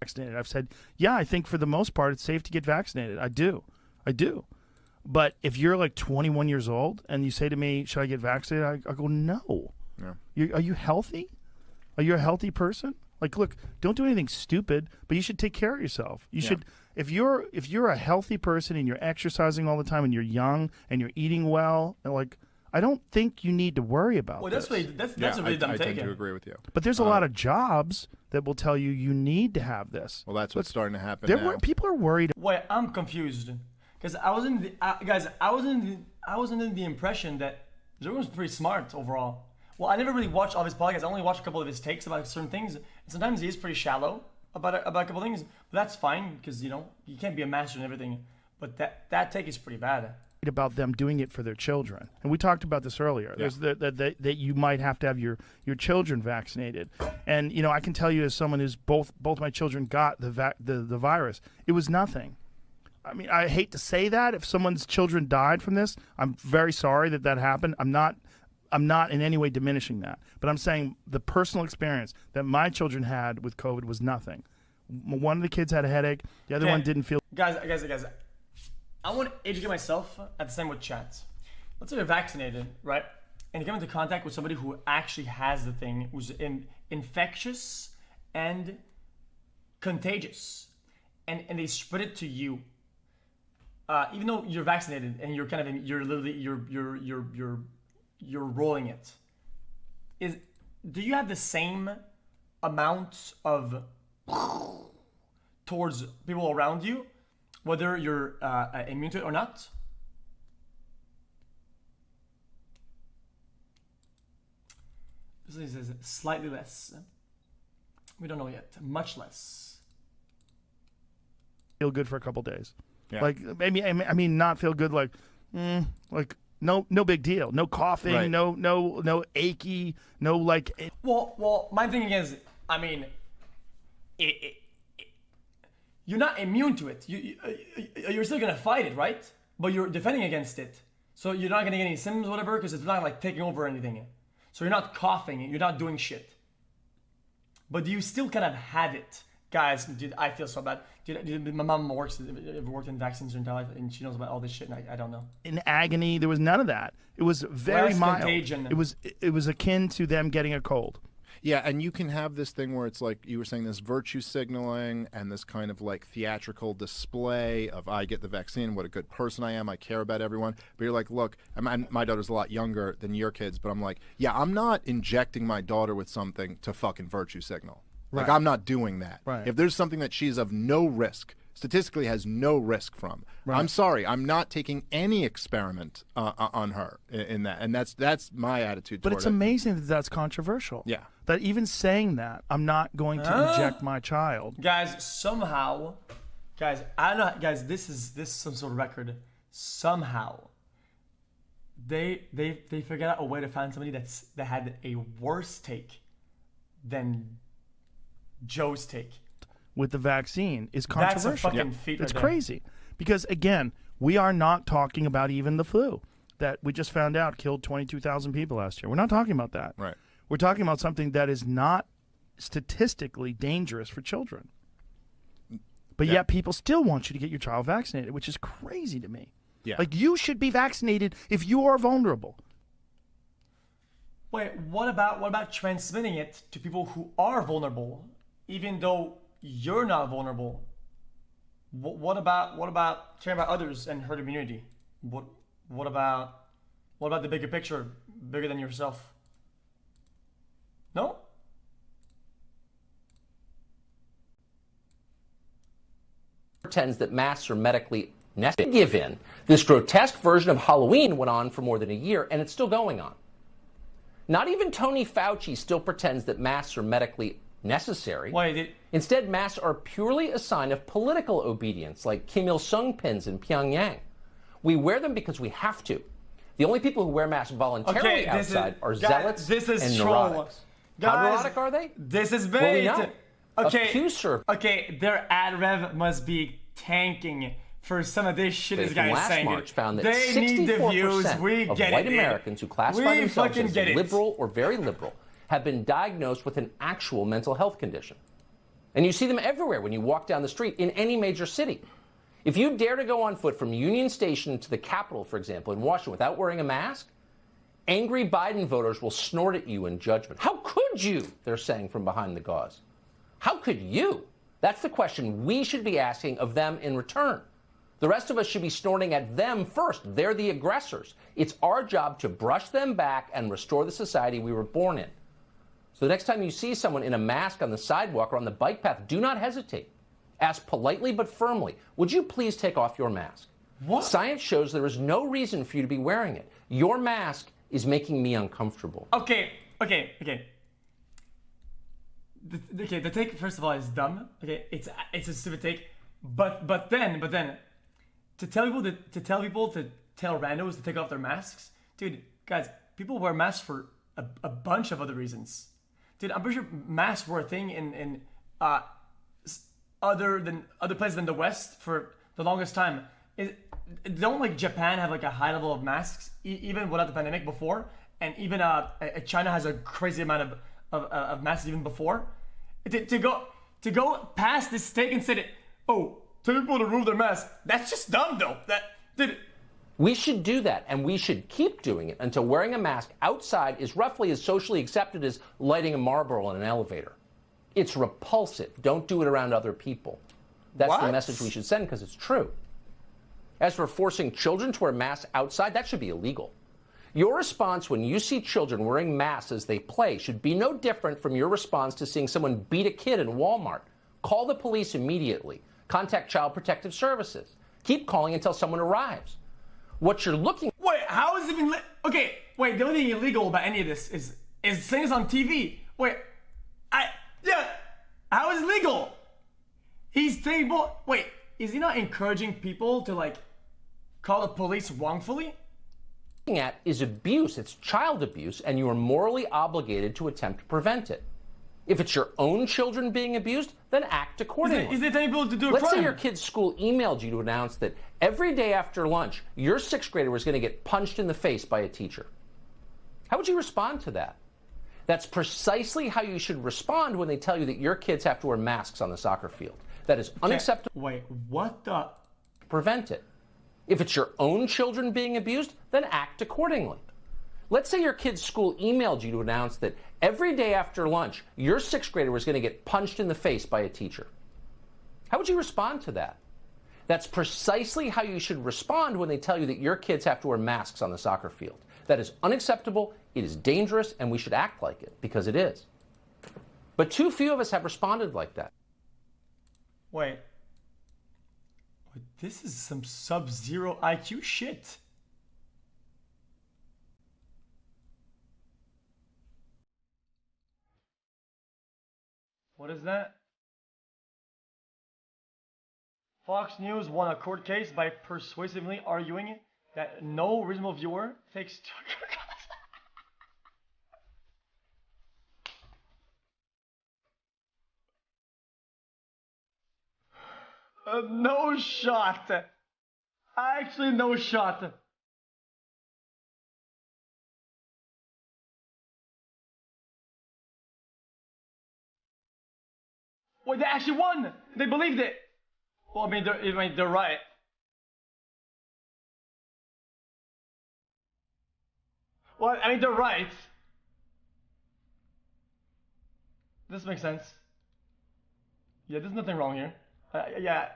vaccinated. I've said, yeah, I think for the most part it's safe to get vaccinated. I do. But if you're like 21 years old and you say to me, should I get vaccinated? I go, no. Yeah. Are you healthy? Are you a healthy person? Like, look, don't do anything stupid, but you should take care of yourself. You should, if you're a healthy person and you're exercising all the time and you're young and you're eating well, and like, I don't think you need to worry about that's this. That's a really dumb take. I tend to agree with you. But there's a lot of jobs that will tell you need to have this. Well, that's what's starting to happen now. People are worried. Wait, I'm confused. Because I was under the impression that Joe was pretty smart overall. Well, I never really watched all of his podcasts. I only watched a couple of his takes about certain things. And sometimes he is pretty shallow about a couple of things. But that's fine because, you can't be a master in everything. But that take is pretty bad. About them doing it for their children. And we talked about this earlier. Yeah. There's that you might have to have your children vaccinated. And, I can tell you as someone who's both my children got the virus, it was nothing. I mean, I hate to say that. If someone's children died from this, I'm very sorry that happened. I'm not in any way diminishing that. But I'm saying the personal experience that my children had with COVID was nothing. One of the kids had a headache. The other one didn't feel... Guys, I want to educate myself at the same with chat. Let's say you're vaccinated, right? And you come into contact with somebody who actually has the thing, who's infectious and contagious. And they spread it to you. Even though you're vaccinated and you're kind of you're rolling it. Do you have the same amount of towards people around you, whether you're immune to it or not? This is slightly less. We don't know yet. Much less. Feel good for a couple days. Yeah. Like maybe not feel good. Like no big deal. No coughing. Right. No achy. No like. Well, my thing is, you're not immune to it. You're still gonna fight it, right? But you're defending against it, so you're not gonna get any symptoms, whatever, because it's not like taking over anything. So you're not coughing. You're not doing shit. But do you still kind of have it? Guys, dude, I feel so bad. Dude, my mom worked in vaccines her entire life, and she knows about all this shit, and I don't know. In agony, there was none of that. It was very mild. Contagion. It was akin to them getting a cold. Yeah, and you can have this thing where it's like you were saying, this virtue signaling and this kind of like theatrical display of I get the vaccine, what a good person I am, I care about everyone. But you're like, look, my daughter's a lot younger than your kids, but I'm like, yeah, I'm not injecting my daughter with something to fucking virtue signal. Like, I'm not doing that. Right. If there's something that she's of no risk, statistically has no risk from, I'm sorry, I'm not taking any experiment on her in that. And that's my attitude toward it. But it's amazing that that's controversial. Yeah. That even saying that, I'm not going to inject my child. Guys, somehow, I don't know, guys, this is some sort of record. Somehow, they figured out a way to find somebody that had a worse take than Joe's take with the vaccine is controversial. That's a fucking feat. It's crazy because again, we are not talking about even the flu that we just found out killed 22,000 people last year. We're not talking about that. Right. We're talking about something that is not statistically dangerous for children. But yet people still want you to get your child vaccinated, which is crazy to me. Yeah. Like, you should be vaccinated if you are vulnerable. Wait, what about transmitting it to people who are vulnerable, even though you're not vulnerable? What about caring about others and herd immunity? What about the bigger picture, bigger than yourself? No? Pretends that masks are medically necessary. Give in. This grotesque version of Halloween went on for more than a year, and it's still going on. Not even Tony Fauci still pretends that masks are medically necessary. Instead, masks are purely a sign of political obedience, like Kim Il-sung pins in Pyongyang. We wear them because we have to. The only people who wear masks voluntarily outside are zealots and neurotics. How neurotic are they? This is bait. Well, we know. Okay, their ad rev must be tanking for some of this shit this guy's saying. March found that they need the views. We of get white it. Americans who classify themselves as get liberal or very liberal have been diagnosed with an actual mental health condition. And you see them everywhere when you walk down the street in any major city. If you dare to go on foot from Union Station to the Capitol, for example, in Washington without wearing a mask, angry Biden voters will snort at you in judgment. How could you? They're saying from behind the gauze. How could you? That's the question we should be asking of them in return. The rest of us should be snorting at them first. They're the aggressors. It's our job to brush them back and restore the society we were born in. So the next time you see someone in a mask on the sidewalk or on the bike path, do not hesitate. Ask politely but firmly, would you please take off your mask? What? Science shows there is no reason for you to be wearing it. Your mask is making me uncomfortable. Okay. The take, first of all, is dumb. Okay, it's a stupid take. But then to tell people to tell randos to take off their masks, dude, guys, people wear masks for a bunch of other reasons. Dude, I'm pretty sure masks were a thing in other places than the West for the longest time. Don't like Japan have like a high level of masks even without the pandemic before, and even China has a crazy amount of masks even before. To go past this take and say that, oh, tell people to remove their mask, that's just dumb though. We should do that, and we should keep doing it until wearing a mask outside is roughly as socially accepted as lighting a Marlboro in an elevator. It's repulsive. Don't do it around other people. That's the message we should send, because it's true. As for forcing children to wear masks outside, that should be illegal. Your response when you see children wearing masks as they play should be no different from your response to seeing someone beat a kid in Walmart. Call the police immediately. Contact Child Protective Services. Keep calling until someone arrives. What you're looking... Wait, how is it even... Okay, wait, the only thing illegal about any of this is saying this on TV. Wait, how is it legal? He's saying... Wait, is he not encouraging people to, like, call the police wrongfully? At is abuse. It's child abuse, and you are morally obligated to attempt to prevent it. If it's your own children being abused, then act accordingly. Is it able to do a Let's crime? say your kid's school emailed you to announce that every day after lunch, your sixth grader was going to get punched in the face by a teacher. How would you respond to that? That's precisely how you should respond when they tell you that your kids have to wear masks on the soccer field. That is unacceptable. Wait, what the... Prevent it. If it's your own children being abused, then act accordingly. Let's say your kid's school emailed you to announce that every day after lunch, your sixth grader was going to get punched in the face by a teacher. How would you respond to that? That's precisely how you should respond when they tell you that your kids have to wear masks on the soccer field. That is unacceptable, it is dangerous, and we should act like it, because it is. But too few of us have responded like that. Wait, this is some sub-zero IQ shit. What is that? Fox News won a court case by persuasively arguing that no reasonable viewer takes... no shot. Actually, no shot. Wait, they actually won. They believed it. Well, I mean, they're right. Well, I mean, they're right. This makes sense. Yeah, there's nothing wrong here. Yeah.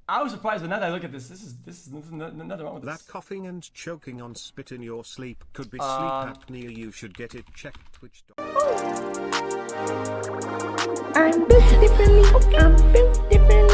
I was surprised, but now that I look at this, this is nothing wrong with this. That coughing and choking on spit in your sleep could be sleep apnea. You should get it checked. Which I'm built differently. I'm built differently.